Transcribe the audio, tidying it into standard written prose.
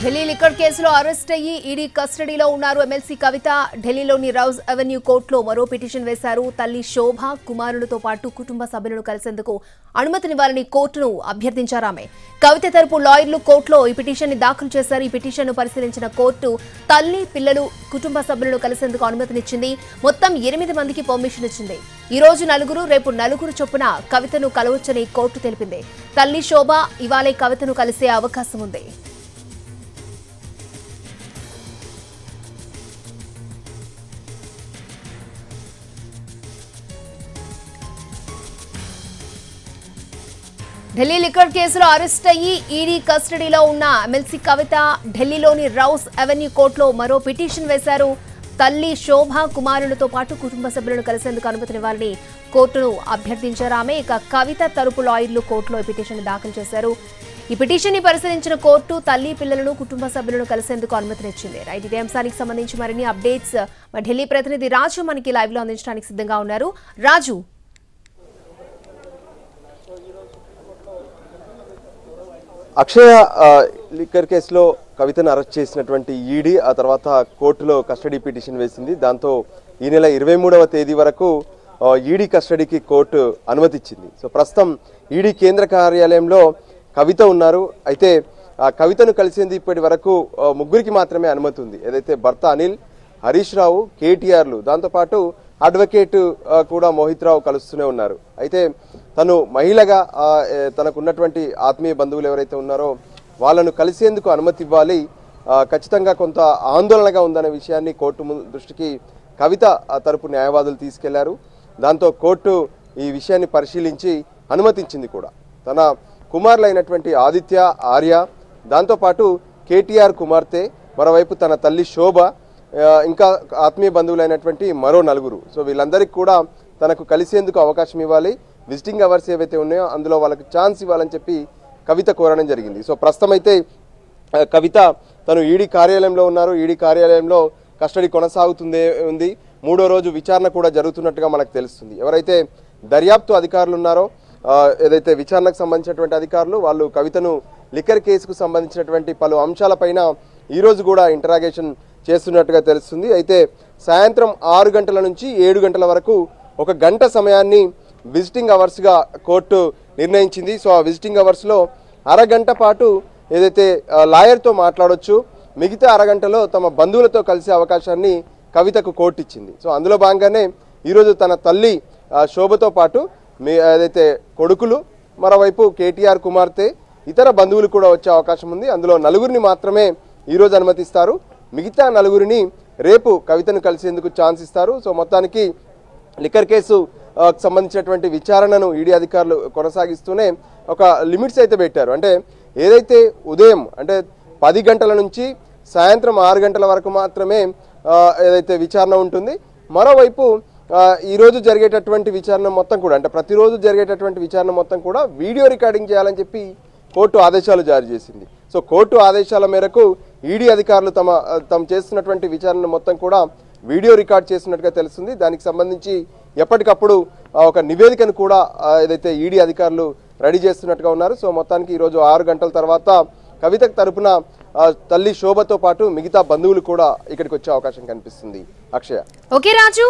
Delhi liquor కేసులో arrest అయ్యి ED కస్టడీలో ఉన్నారు ఎమ్మెల్సీ కవిత. ఢిల్లీలోని రౌజ్ అవెన్యూ కోర్టులో మరో పిటిషన్ వేశారు. తల్లి శోభ, కుమారులతో పాటు కుటుంబ సభ్యులను కలిసేందుకు అనుమతినివ్వాలని కోర్టును అభ్యర్థించారు ఆమె. కవిత తరపు లాయర్లు కోర్టులో ఈ పిటిషన్ ని దాఖలు చేశారు. ఈ పిటిషన్ ను పరిశీలించిన కోర్టు తల్లి, పిల్లలు, కుటుంబ సభ్యులను కలిసేందుకు అనుమతినిచ్చింది. మొత్తం 8 మందికి పర్మిషన్ ఇచ్చింది. ఈ రోజు 4, రేపు 4 చొప్పున కవితను కలవచ్చని కోర్టు తెలిపింది. తల్లి శోభ ఇవాళే కవితను కలిసే అవకాశం ఉంది. ఢిల్లీ లిక్కర్ కేసులో అరెస్ట్ అయ్యి ఈడీ కస్టడీలో ఉన్న ఎమ్మెల్సీ కవిత ఢిల్లీలోని రౌజ్ అవెన్యూ కోర్టులో మరో పిటిషన్ వేశారు. తల్లి శోభ, కుమారులతో పాటు కుటుంబ సభ్యులను కలిసేందుకు అనుమతినివ్వాలని కోర్టును అభ్యర్థించారు ఆమె. ఇక కవిత తరపు లాయర్లు కోర్టులో ఈ పిటిషన్ దాఖలు చేశారు. ఈ పిటిషన్ ని పరిశీలించిన కోర్టు తల్లి, పిల్లలను, కుటుంబ సభ్యులను కలిసేందుకు అనుమతినిచ్చింది. రైట్, ఇదే అంశానికి సంబంధించి మరిన్ని అప్డేట్స్ మా ఢిల్లీ ప్రతినిధి రాజు మనకి లైవ్ లో అందించడానికి సిద్ధంగా ఉన్నారు. రాజు, అక్షయ లిక్కర్ కేసులో కవితను అరెస్ట్ చేసినటువంటి ఈడీ ఆ తర్వాత కోర్టులో కస్టడీ పిటిషన్ వేసింది. దాంతో ఈ నెల 23వ తేదీ వరకు ఈడీ కస్టడీకి కోర్టు అనుమతిచ్చింది. సో ప్రస్తుతం ఈడీ కేంద్ర కార్యాలయంలో కవిత ఉన్నారు. అయితే ఆ కవితను కలిసేందుకు ఇప్పటి వరకు 3 మాత్రమే అనుమతి ఉంది. ఏదైతే భర్త అనిల్, హరీష్ రావు, కేటీఆర్లు, దాంతోపాటు అడ్వకేట్ కూడా మోహిత్ రావు కలుస్తూనే ఉన్నారు. అయితే తను మహిళగా తనకున్నటువంటి ఆత్మీయ బంధువులు ఎవరైతే ఉన్నారో వాళ్ళను కలిసేందుకు అనుమతి ఇవ్వాలి, ఖచ్చితంగా కొంత ఆందోళనగా ఉందనే విషయాన్ని కోర్టు దృష్టికి కవిత తరపు న్యాయవాదులు తీసుకెళ్లారు. దాంతో కోర్టు ఈ విషయాన్ని పరిశీలించి అనుమతించింది కూడా. తన కుమారులైనటువంటి ఆదిత్య, ఆర్య, దాంతోపాటు కేటీఆర్ కుమార్తె, మరోవైపు తన తల్లి శోభ, ఇంకా ఆత్మీయ బంధువులైనటువంటి మరో 4. సో వీళ్ళందరికీ కూడా తనకు కలిసేందుకు అవకాశం ఇవ్వాలి, విజిటింగ్ అవర్స్ ఏవైతే ఉన్నాయో అందులో వాళ్ళకి ఛాన్స్ ఇవ్వాలని చెప్పి కవిత కోరడం జరిగింది. సో ప్రస్తుతం అయితే కవిత తను ఈడీ కార్యాలయంలో ఉన్నారు. ఈడీ కార్యాలయంలో కస్టడీ ఉంది. 3వ రోజు విచారణ కూడా జరుగుతున్నట్టుగా మనకు తెలుస్తుంది. ఎవరైతే దర్యాప్తు అధికారులు ఉన్నారో, ఏదైతే విచారణకు సంబంధించినటువంటి అధికారులు, వాళ్ళు కవితను లిక్కర్ కేసుకు సంబంధించినటువంటి పలు అంశాలపైన ఈరోజు కూడా ఇంటరాగేషన్ చేస్తున్నట్టుగా తెలుస్తుంది. అయితే సాయంత్రం 6 గంటల నుంచి 7 గంటల వరకు 1 గంట సమయాన్ని విజిటింగ్ అవర్స్గా కోర్టు నిర్ణయించింది. సో ఆ విజిటింగ్ అవర్స్లో అరగంట పాటు ఏదైతే లాయర్తో మాట్లాడొచ్చు, మిగతా అరగంటలో తమ బంధువులతో కలిసే అవకాశాన్ని కవితకు కోర్టు ఇచ్చింది. సో అందులో భాగంగానే ఈరోజు తన తల్లి శోభతో పాటు ఏదైతే కొడుకులు, మరోవైపు కేటీఆర్ కుమార్తె, ఇతర బంధువులు కూడా వచ్చే అవకాశం ఉంది. అందులో 4 మాత్రమే ఈరోజు అనుమతిస్తారు. మిగతా 4 రేపు కవితను కలిసేందుకు ఛాన్స్ ఇస్తారు. సో మొత్తానికి లిక్కర్ కేసు సంబంధించినటువంటి విచారణను ఈడీ అధికారులు కొనసాగిస్తూనే ఒక లిమిట్స్ అయితే పెట్టారు. అంటే ఏదైతే ఉదయం అంటే 10 గంటల నుంచి సాయంత్రం 6 గంటల వరకు మాత్రమే ఏదైతే విచారణ ఉంటుంది. మరోవైపు ఈరోజు జరిగేటటువంటి విచారణ మొత్తం కూడా, అంటే ప్రతిరోజు జరిగేటటువంటి విచారణ మొత్తం కూడా వీడియో రికార్డింగ్ చేయాలని చెప్పి కోర్టు ఆదేశాలు జారీ చేసింది. సో కోర్టు ఆదేశాల మేరకు ఈడీ అధికారులు తమ చేస్తున్నటువంటి విచారణ మొత్తం కూడా వీడియో రికార్డ్ చేస్తున్నట్టుగా తెలుస్తుంది. దానికి సంబంధించి ఎప్పటికప్పుడు ఒక నివేదికను కూడా ఏదైతే ఈడీ అధికారులు రెడీ చేస్తున్నట్టుగా ఉన్నారు. సో మొత్తానికి ఈరోజు 6 గంటల తర్వాత కవిత తరపున తల్లి శోభతో పాటు మిగతా బంధువులు కూడా ఇక్కడికి వచ్చే అవకాశం కనిపిస్తుంది. అక్షయ. ఓకే రాజు.